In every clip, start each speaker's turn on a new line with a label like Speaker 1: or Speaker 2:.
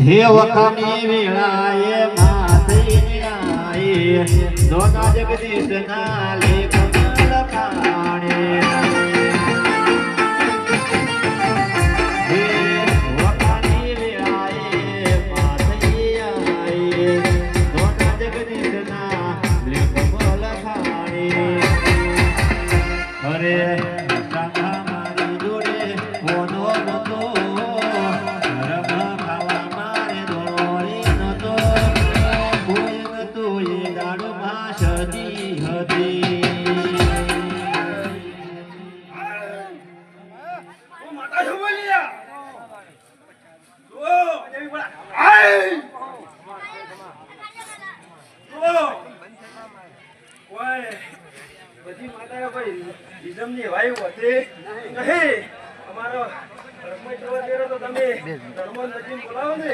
Speaker 1: હે વખમી વેળાએ માથે નિરાએ દોના જગદીશ ના લેખ લખાણે હે વખમી વેળાએ માથે આએ દોના જગદીશ ના લેખ લખાણે અરે સાંગા મારી જોડે કોનો નતો
Speaker 2: બધી માતા કોઈ નિઝમની વાયુ હતી નહીં અમારો ધર્મ જોવા દેરો તો તમે ધર્મ નજીમ બોલાવો ને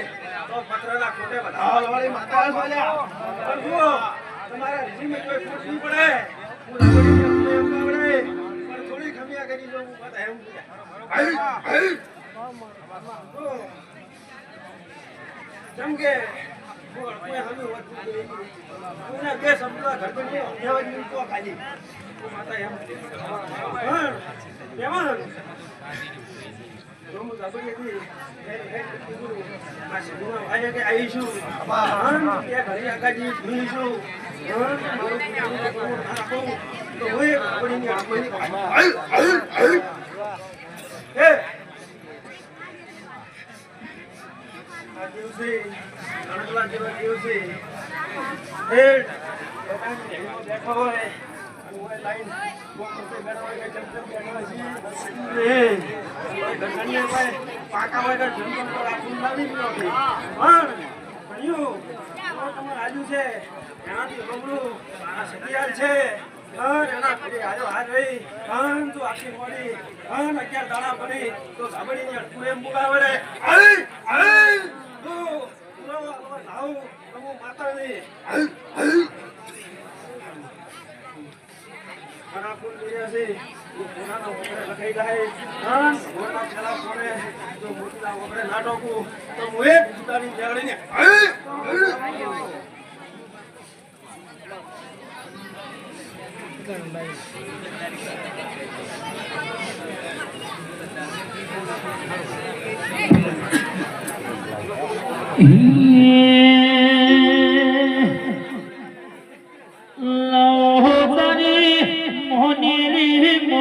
Speaker 2: તો પત્રના ખોટે બધા વાળી માતા બોલ્યા પણ જુઓ તમારા નિઝમે કોઈ ખોટ નહીં પડે હું રગડીને અમને એમ આવડે પણ થોડી ખમિયા કરી દઉં હું બધા એમ જેમ કે કોઈ હમી હોતું બે શબ્દ ઘરબડી અમદાવાદ મિલતો ખાલી માતા એમ કેમાં હું સાબરી હતી આ સિદ્ધમાં ભાઈ કે આવીશું ત્યાં ઘરે આગાજી જોઈશું તો હોય ઘરબડીની આંખોની આ દિવસે અણગલા જેવા દિવસે બેઠો હોય લાઈન પાકા હોય રાજુ છે એનાથી બબડું મારા સતિયાર છે એના ઘરે હાજો હાર રહી તું આખી મળી 11 દાણા પડી તો સાબડીને અટકું એમ બોલાવે માતા નહીં ઘણા ફૂલ જોયા છે પુરાનો વગરે લખાઈ જાય મોટા છેલ્લા ફોને જો મોટા વગરે નાટકું તો હું એક ઉતારી જાળીને